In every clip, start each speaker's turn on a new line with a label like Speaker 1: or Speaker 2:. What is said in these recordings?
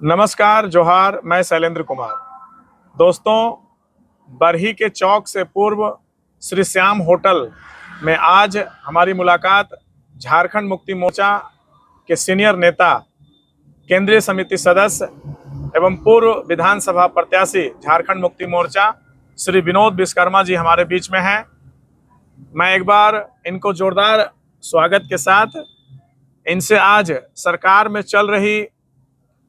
Speaker 1: नमस्कार, जोहार। मैं शैलेंद्र कुमार। दोस्तों, बरही के चौक से पूर्व श्री श्याम होटल में आज हमारी मुलाकात झारखंड मुक्ति मोर्चा के सीनियर नेता, केंद्रीय समिति सदस्य एवं पूर्व विधानसभा प्रत्याशी झारखंड मुक्ति मोर्चा श्री विनोद विश्वकर्मा जी हमारे बीच में हैं। मैं एक बार इनको जोरदार स्वागत के साथ इनसे आज सरकार में चल रही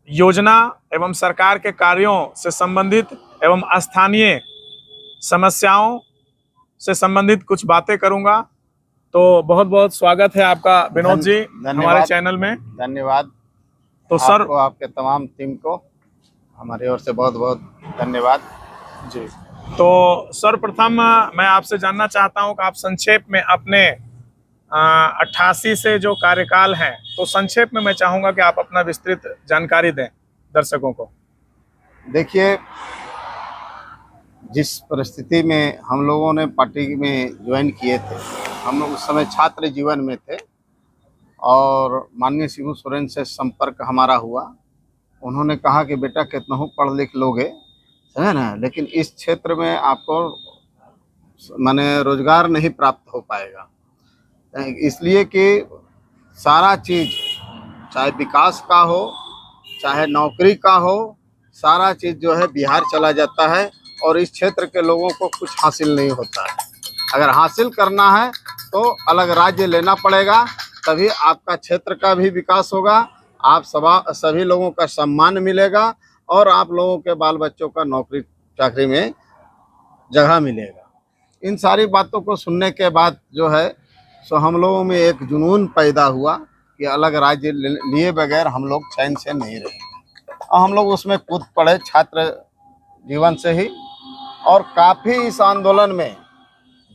Speaker 1: योजना एवं सरकार के कार्यों से संबंधित एवं स्थानीय समस्याओं से संबंधित कुछ बातें करूंगा। तो बहुत बहुत स्वागत है आपका विनोद जी हमारे चैनल में।
Speaker 2: धन्यवाद।
Speaker 1: तो सर,
Speaker 2: आपको, आपके तमाम टीम को हमारी ओर से बहुत बहुत धन्यवाद
Speaker 1: जी। तो सर्वप्रथम मैं आपसे जानना चाहता हूं कि आप संक्षेप में अपने 88 से जो कार्यकाल है, तो संक्षेप में मैं चाहूंगा कि आप अपना विस्तृत जानकारी दें दर्शकों को।
Speaker 2: देखिए, जिस परिस्थिति में हम लोगों ने पार्टी में ज्वाइन किए थे, हम लोग उस समय छात्र जीवन में थे और माननीय शिबू सोरेन से संपर्क हमारा हुआ। उन्होंने कहा कि बेटा कितना हो पढ़ लिख लोगे, समझे ना, लेकिन इस क्षेत्र में आपको माने रोजगार नहीं प्राप्त हो पाएगा, इसलिए कि सारा चीज़ चाहे विकास का हो चाहे नौकरी का हो, सारा चीज़ जो है बिहार चला जाता है और इस क्षेत्र के लोगों को कुछ हासिल नहीं होता है। अगर हासिल करना है तो अलग राज्य लेना पड़ेगा, तभी आपका क्षेत्र का भी विकास होगा, आप सभी लोगों का सम्मान मिलेगा और आप लोगों के बाल बच्चों का नौकरी चाकरी में जगह मिलेगा। इन सारी बातों को सुनने के बाद जो है सो हम लोगों में एक जुनून पैदा हुआ कि अलग राज्य लिए बगैर हम लोग चैन से नहीं रहेंगे, और हम लोग उसमें कूद पड़े छात्र जीवन से ही। और काफ़ी इस आंदोलन में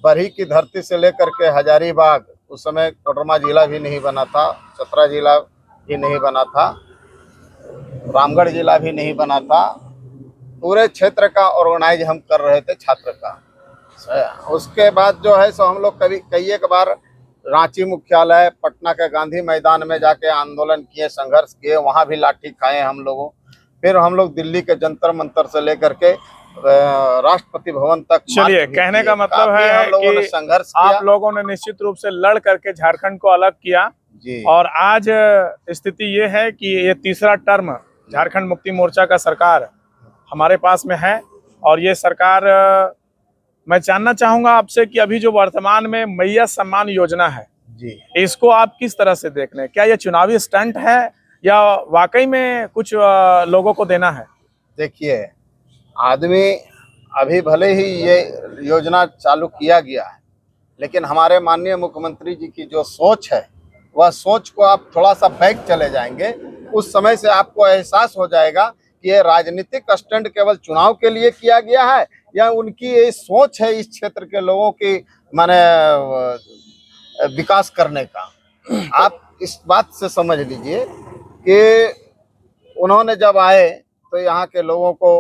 Speaker 2: बरही की धरती से लेकर के हजारीबाग, उस समय कोडरमा जिला भी नहीं बना था, चतरा जिला भी नहीं बना था, रामगढ़ जिला भी नहीं बना था, पूरे क्षेत्र का ऑर्गेनाइज हम कर रहे थे छात्र का। उसके बाद जो है सो हम लोग कई एक बार रांची मुख्यालय, पटना के गांधी मैदान में जाके आंदोलन किए, संघर्ष किए, वहाँ भी लाठी खाए हम लोगों। फिर हम लोग दिल्ली के जंतर मंतर से लेकर के राष्ट्रपति भवन तक।
Speaker 1: चलिए, कहने का मतलब है कि
Speaker 2: संघर्ष
Speaker 1: आप लोगों ने निश्चित रूप से लड़ करके झारखंड को अलग किया जी। और आज स्थिति ये है कि ये तीसरा टर्म झारखंड मुक्ति मोर्चा का सरकार हमारे पास में है। और ये सरकार, मैं जानना चाहूंगा आपसे कि अभी जो वर्तमान में मैया सम्मान योजना है जी, इसको आप किस तरह से देख रहे हैं? क्या ये चुनावी स्टंट है या वाकई में कुछ लोगों को देना है?
Speaker 2: देखिए, आदमी अभी भले ही ये योजना चालू किया गया है, लेकिन हमारे माननीय मुख्यमंत्री जी की जो सोच है, वह सोच को आप थोड़ा सा बैक चले जाएंगे, उस समय से आपको एहसास हो जाएगा कि ये राजनीतिक स्टंट केवल चुनाव के लिए किया गया है या उनकी ये सोच है इस क्षेत्र के लोगों की माने विकास करने का। आप इस बात से समझ लीजिए कि उन्होंने जब आए तो यहाँ के लोगों को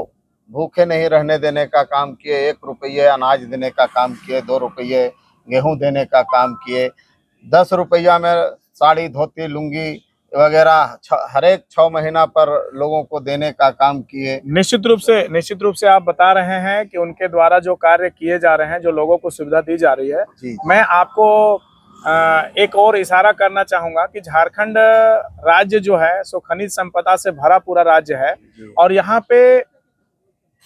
Speaker 2: भूखे नहीं रहने देने का काम किए, 1 रुपये अनाज देने का काम किए, 2 रुपये गेहूं देने का काम किए, 10 रुपया में साड़ी धोती लुंगी वगैरह हर एक 6 महीना पर लोगों को देने का काम किए।
Speaker 1: निश्चित रूप से आप बता रहे हैं कि उनके द्वारा जो कार्य किए जा रहे हैं, जो लोगों को सुविधा दी जा रही है जी। मैं आपको एक और इशारा करना चाहूंगा कि झारखंड राज्य जो है सो खनिज संपदा से भरा पूरा राज्य है और यहाँ पे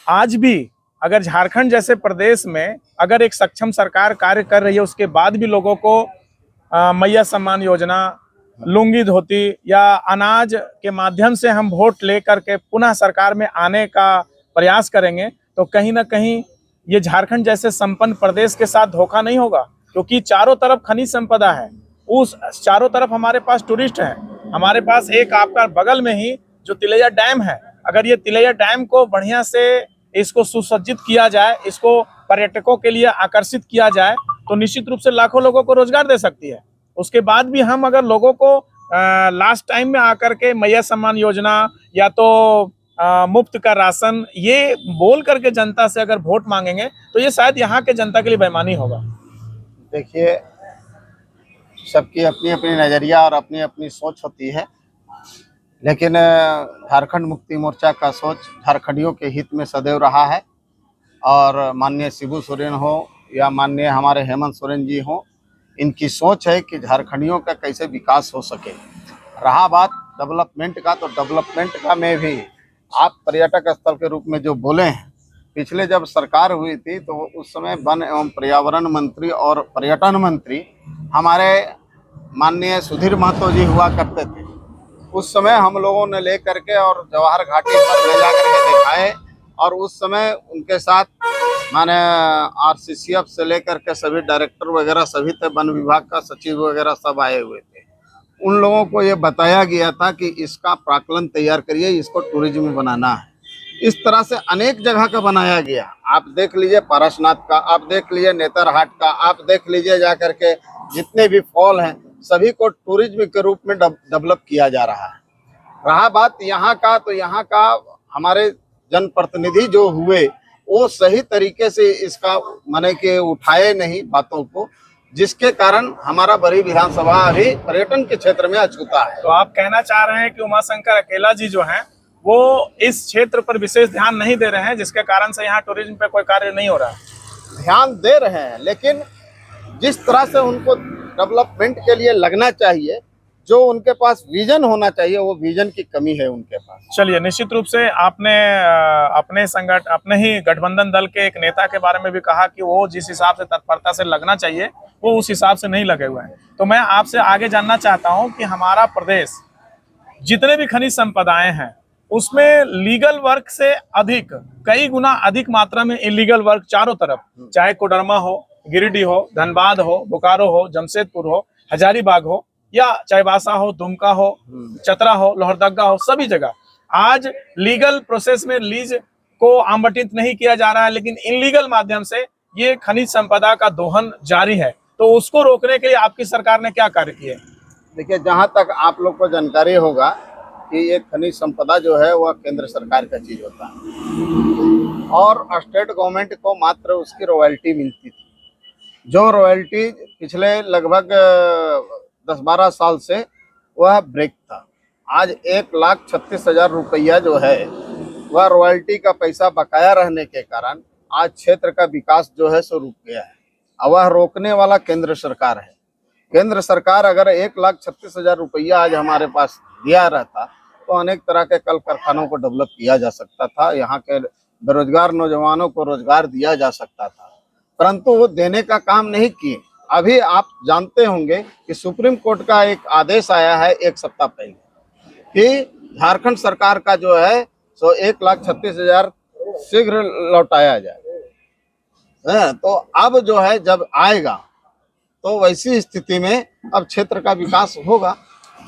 Speaker 1: आज भी अगर झारखंड जैसे प्रदेश में अगर एक सक्षम सरकार कार्य कर रही है, उसके बाद भी लोगों को मैया सम्मान योजना, लुंगी धोती या अनाज के माध्यम से हम वोट लेकर के पुनः सरकार में आने का प्रयास करेंगे, तो कहीं ना कहीं ये झारखंड जैसे संपन्न प्रदेश के साथ धोखा नहीं होगा, क्योंकि चारों तरफ खनिज संपदा है, उस चारों तरफ हमारे पास टूरिस्ट है। हमारे पास एक आपका बगल में ही जो तिलैया डैम है, अगर ये तिलैया डैम को बढ़िया से इसको सुसज्जित किया जाए, इसको पर्यटकों के लिए आकर्षित किया जाए, तो निश्चित रूप से लाखों लोगों को रोजगार दे सकती है। उसके बाद भी हम अगर लोगों को लास्ट टाइम में आकर के मैया सम्मान योजना या तो मुफ्त का राशन ये बोल करके जनता से अगर वोट मांगेंगे, तो ये शायद यहाँ के जनता के लिए बेईमानी होगा।
Speaker 2: देखिए, सबकी अपनी अपनी नज़रिया और अपनी अपनी सोच होती है, लेकिन झारखंड मुक्ति मोर्चा का सोच झारखंडियों के हित में सदैव रहा है। और माननीय शिबू सोरेन हो या माननीय हमारे हेमंत सोरेन जी हो, इनकी सोच है कि झारखंडियों का कैसे विकास हो सके। रहा बात डेवलपमेंट का, तो डेवलपमेंट का में भी आप पर्यटक स्थल के रूप में जो बोले हैं, पिछले जब सरकार हुई थी तो उस समय वन एवं पर्यावरण मंत्री और पर्यटन मंत्री हमारे माननीय सुधीर महतो जी हुआ करते थे। उस समय हम लोगों ने ले करके और जवाहर घाटी पर ले जा करके दिखाए, और उस समय उनके साथ माने आरसीसीएफ से लेकर के सभी डायरेक्टर वगैरह सभी थे, वन विभाग का सचिव वगैरह सब आए हुए थे। उन लोगों को ये बताया गया था कि इसका प्राक्कलन तैयार करिए, इसको टूरिज्म में बनाना है। इस तरह से अनेक जगह का बनाया गया। आप देख लीजिए पारसनाथ का, आप देख लीजिए नेतरहाट का, आप देख लीजिए जा करके जितने भी फॉल हैं सभी को टूरिज्म के रूप में डेवलप किया जा रहा है। रहा बात यहाँ का, तो यहाँ का हमारे जनप्रतिनिधि जो हुए वो सही तरीके से इसका माने के उठाए नहीं बातों को, जिसके कारण हमारा बड़ी विधानसभा अभी पर्यटन के क्षेत्र में अछूता है।
Speaker 1: तो आप कहना चाह रहे हैं कि उमाशंकर अकेला जी जो हैं वो इस क्षेत्र पर विशेष ध्यान नहीं दे रहे हैं, जिसके कारण से यहाँ टूरिज्म पे कोई कार्य नहीं हो रहा है।
Speaker 2: ध्यान दे रहे हैं, लेकिन जिस तरह से उनको डेवलपमेंट के लिए लगना चाहिए, जो उनके पास विजन होना चाहिए, वो विजन की कमी है उनके पास।
Speaker 1: चलिए, निश्चित रूप से आपने अपने ही गठबंधन दल के एक नेता के बारे में भी कहा कि वो जिस हिसाब से तत्परता से लगना चाहिए वो उस हिसाब से नहीं लगे हुए हैं। तो मैं आपसे आगे जानना चाहता हूं कि हमारा प्रदेश जितने भी खनिज संपदाएं हैं उसमें लीगल वर्क से अधिक, कई गुना अधिक मात्रा में इलीगल वर्क चारों तरफ, चाहे कोडरमा हो, गिरिडीह हो, धनबाद हो, बोकारो हो, जमशेदपुर हो, हजारीबाग हो, या चाईबासा हो, दुमका हो, चतरा हो, लोहरदगा हो, सभी जगह आज लीगल प्रोसेस में लीज को आवंटित नहीं किया जा रहा है, लेकिन इनलीगल माध्यम से ये खनिज संपदा का दोहन जारी है। तो उसको रोकने के लिए आपकी सरकार ने क्या कार्य किए?
Speaker 2: देखिए, जहां तक आप लोग को जानकारी होगा कि ये खनिज संपदा जो है वह केंद्र सरकार का चीज होता है और स्टेट गवर्नमेंट को मात्र उसकी रॉयल्टी मिलती थी, जो रॉयल्टी पिछले लगभग 10-12 साल से वह ब्रेक था। आज 1,36,000 रुपया जो है वह रॉयल्टी का पैसा बकाया रहने के कारण आज क्षेत्र का विकास जो है सो रुक गया है। और वह रोकने वाला केंद्र सरकार है। केंद्र सरकार अगर 1,36,000 रुपया आज हमारे पास दिया रहता तो अनेक तरह के कल कारखानों को डेवलप किया जा सकता था, यहाँ के बेरोजगार नौजवानों को रोजगार दिया जा सकता था, परंतु वो देने का काम नहीं किए। अभी आप जानते होंगे कि सुप्रीम कोर्ट का एक आदेश आया है 1 सप्ताह पहले कि झारखंड सरकार का जो है सो 1,36,000 शीघ्र लौटाया जाए। तो अब जो है जब आएगा तो वैसी स्थिति में अब क्षेत्र का विकास होगा।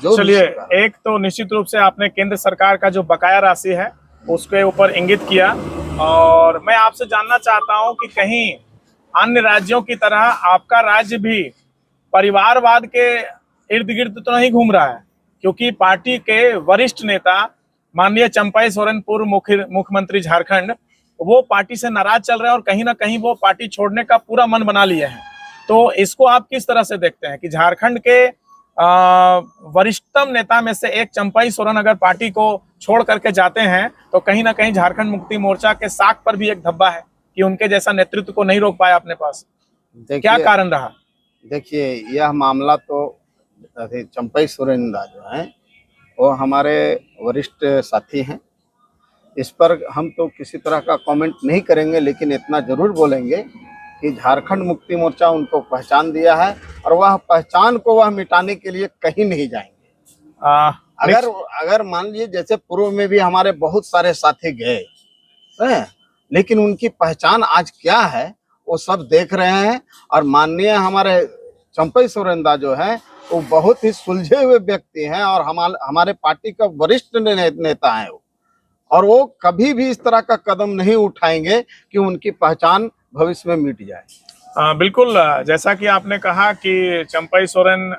Speaker 2: जो
Speaker 1: चलिए, एक तो निश्चित रूप से आपने केंद्र सरकार का जो बकाया राशि है उसके ऊपर इंगित किया, और मैं आपसे जानना चाहता हूं कि कहीं अन्य राज्यों की तरह आपका राज्य भी परिवारवाद के इर्द गिर्द तो नहीं घूम रहा है, क्योंकि पार्टी के वरिष्ठ नेता माननीय चंपई सोरेन, पूर्व मुख्यमंत्री झारखंड, वो पार्टी से नाराज चल रहे हैं और कहीं ना कहीं वो पार्टी छोड़ने का पूरा मन बना लिए हैं। तो इसको आप किस तरह से देखते हैं कि झारखंड के वरिष्ठतम नेता में से एक चंपई सोरेन अगर पार्टी को छोड़ करके जाते हैं तो कहीं ना कहीं झारखंड मुक्ति मोर्चा के साख पर भी एक धब्बा है कि उनके जैसा नेतृत्व को नहीं रोक पाया अपने पास? क्या कारण रहा?
Speaker 2: देखिए, यह मामला तो चंपई सोरेन जो है वो हमारे वरिष्ठ साथी हैं। इस पर हम तो किसी तरह का कमेंट नहीं करेंगे, लेकिन इतना जरूर बोलेंगे कि झारखंड मुक्ति मोर्चा उनको पहचान दिया है और वह पहचान को वह मिटाने के लिए कहीं नहीं जाएंगे। अगर मान लीजिए जैसे पूर्व में भी हमारे बहुत सारे साथी गए, लेकिन उनकी पहचान आज क्या है वो सब देख रहे हैं। और माननीय हमारे चंपई सोरेन जो है वो बहुत ही सुलझे हुए व्यक्ति हैं और हमारे पार्टी का वरिष्ठ नेता है वो, और वो कभी भी इस तरह का कदम नहीं उठाएंगे कि उनकी पहचान भविष्य में मिट जाए।
Speaker 1: बिल्कुल, जैसा कि आपने कहा कि चंपई सोरेन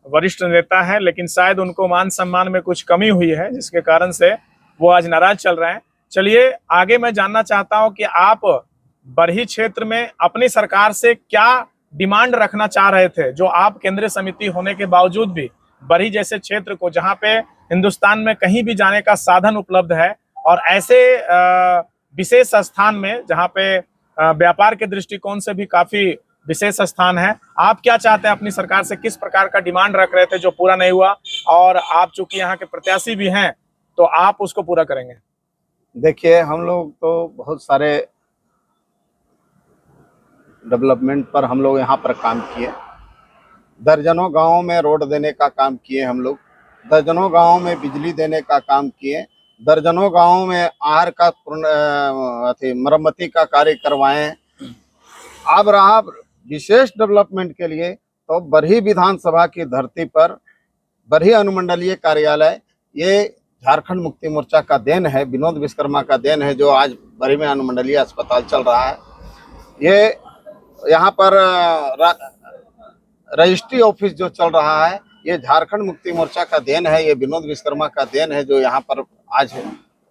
Speaker 1: वरिष्ठ नेता है, लेकिन शायद उनको मान सम्मान में कुछ कमी हुई है जिसके कारण से वो आज नाराज चल रहे हैं। चलिए, आगे मैं जानना चाहता हूं कि आप बरही क्षेत्र में अपनी सरकार से क्या डिमांड रखना चाह रहे थे, जो आप केंद्रीय समिति होने के बावजूद भी बरही जैसे क्षेत्र को, जहां पे हिंदुस्तान में कहीं भी जाने का साधन उपलब्ध है, और ऐसे विशेष स्थान में जहां पे व्यापार के दृष्टिकोण से भी काफी विशेष स्थान है, आप क्या चाहते हैं अपनी सरकार से? किस प्रकार का डिमांड रख रहे थे जो पूरा नहीं हुआ, और आप चूंकि यहाँ के प्रत्याशी भी हैं तो आप उसको पूरा करेंगे?
Speaker 2: देखिए, हम लोग तो बहुत सारे डेवलपमेंट पर हम लोग यहाँ पर काम किए। दर्जनों गांवों में रोड देने का काम किए हम लोग, दर्जनों गांवों में बिजली देने का काम किए, दर्जनों गांवों में आहार का मरम्मती का कार्य करवाए। अब रहा विशेष डेवलपमेंट के लिए, तो बरही विधानसभा की धरती पर बरही अनुमंडलीय कार्यालय, ये झारखंड मुक्ति मोर्चा का देन है, विनोद विश्वकर्मा का देन है, जो आज बरही में अनुमंडलीय अस्पताल चल रहा है। ये यहाँ पर रजिस्ट्री ऑफिस जो चल रहा है, ये झारखंड मुक्ति मोर्चा का देन है, ये विनोद विश्वकर्मा का देन है जो यहाँ पर आज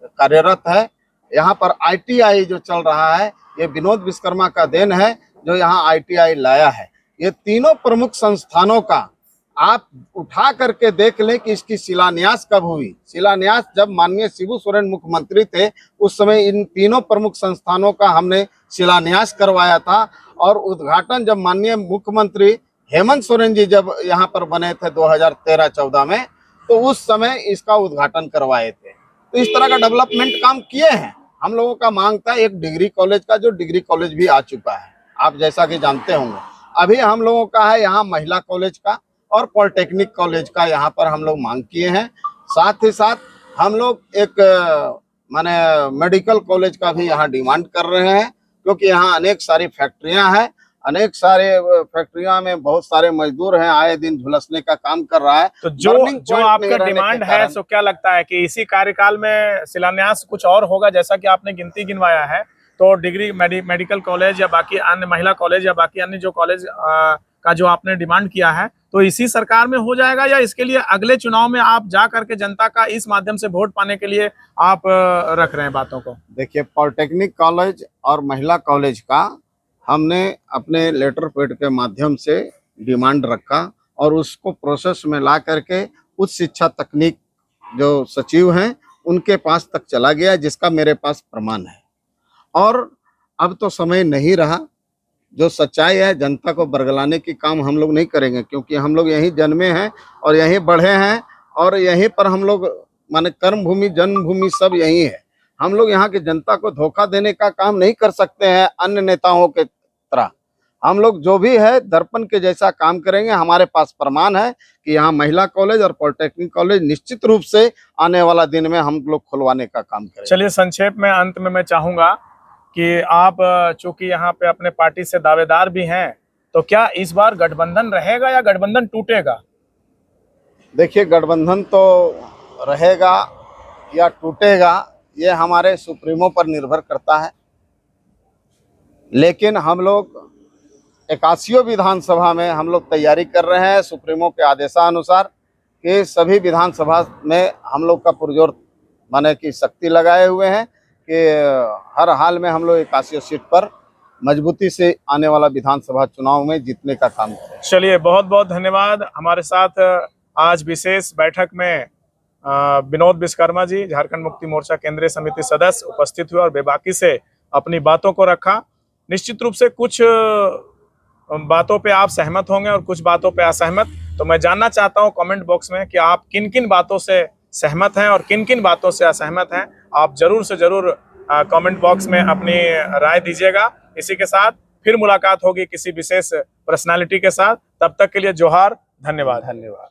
Speaker 2: कार्यरत है। यहाँ पर ITI जो चल रहा है, ये विनोद विश्वकर्मा का देन है जो यहाँ ITI लाया है। ये तीनों प्रमुख संस्थानों का आप उठा करके देख लें कि इसकी शिलान्यास कब हुई। शिलान्यास जब माननीय शिबू सोरेन मुख्यमंत्री थे, उस समय इन तीनों प्रमुख संस्थानों का हमने शिलान्यास करवाया था, और उद्घाटन जब माननीय मुख्यमंत्री हेमंत सोरेन जी जब यहाँ पर बने थे 2013-14 में, तो उस समय इसका उद्घाटन करवाए थे। तो इस तरह का डेवलपमेंट काम किए हैं। हम लोगों का मांग था एक डिग्री कॉलेज का, जो डिग्री कॉलेज भी आ चुका है, आप जैसा कि जानते होंगे। अभी हम लोगों का है यहाँ महिला कॉलेज का और पॉलिटेक्निक कॉलेज का, यहाँ पर हम लोग मांग किए हैं। साथ ही साथ हम लोग एक माने मेडिकल कॉलेज का भी यहाँ डिमांड कर रहे हैं, क्योंकि यहाँ अनेक सारी फैक्ट्रियां हैं, अनेक सारे फैक्ट्रियां में बहुत सारे मजदूर हैं, आए दिन झुलसने का काम कर रहा है।
Speaker 1: तो जो आपका डिमांड है, सो क्या लगता है कि इसी कार्यकाल में शिलान्यास कुछ और होगा? जैसा कि आपने गिनती गिनवाया है, तो डिग्री मेडिकल कॉलेज या बाकी अन्य महिला कॉलेज या बाकी अन्य जो कॉलेज का जो आपने डिमांड किया है, तो इसी सरकार में हो जाएगा, या इसके लिए अगले चुनाव में आप जा करके जनता का इस माध्यम से वोट पाने के लिए आप रख रहे हैं बातों को?
Speaker 2: देखिए, पॉलिटेक्निक कॉलेज और महिला कॉलेज का हमने अपने लेटर पैड के माध्यम से डिमांड रखा, और उसको प्रोसेस में ला करके उच्च शिक्षा तकनीक जो सचिव हैं उनके पास तक चला गया, जिसका मेरे पास प्रमाण है। और अब तो समय नहीं रहा, जो सच्चाई है जनता को बरगलाने की काम हम लोग नहीं करेंगे, क्योंकि हम लोग यहीं जन्मे हैं और यहीं बढ़े हैं, और यहीं पर हम लोग माने कर्म भूमि जन्मभूमि सब यहीं है। हम लोग यहाँ की जनता को धोखा देने का काम नहीं कर सकते हैं अन्य नेताओं के तरह। हम लोग जो भी है दर्पण के जैसा काम करेंगे। हमारे पास प्रमाण है कि यहाँ महिला कॉलेज और पॉलिटेक्निक कॉलेज निश्चित रूप से आने वाला दिन में हम लोग खुलवाने का काम करेंगे।
Speaker 1: चलिए, संक्षेप में अंत में मैं चाहूंगा कि आप चूंकि यहाँ पे अपने पार्टी से दावेदार भी हैं, तो क्या इस बार गठबंधन रहेगा या गठबंधन टूटेगा?
Speaker 2: देखिए, गठबंधन तो रहेगा या टूटेगा, ये हमारे सुप्रीमो पर निर्भर करता है। लेकिन हम लोग 81 विधानसभा में हम लोग तैयारी कर रहे हैं सुप्रीमो के आदेशानुसार कि सभी विधानसभा में हम लोग का पुरजोर माने कि शक्ति लगाए हुए हैं कि हर हाल में हम लोग 81 सीट पर मजबूती से आने वाला विधानसभा चुनाव में जीतने का काम करें।
Speaker 1: चलिए, बहुत बहुत धन्यवाद। हमारे साथ आज विशेष बैठक में विनोद विश्वकर्मा जी, झारखंड मुक्ति मोर्चा केंद्रीय समिति सदस्य, उपस्थित हुए और बेबाकी से अपनी बातों को रखा। निश्चित रूप से कुछ बातों पे आप सहमत होंगे और कुछ बातों पे असहमत। तो मैं जानना चाहता हूं कमेंट बॉक्स में कि आप किन किन बातों से सहमत हैं और किन किन बातों से असहमत हैं। आप जरूर से जरूर कमेंट बॉक्स में अपनी राय दीजिएगा। इसी के साथ फिर मुलाकात होगी किसी विशेष पर्सनालिटी के साथ। तब तक के लिए जोहार, धन्यवाद।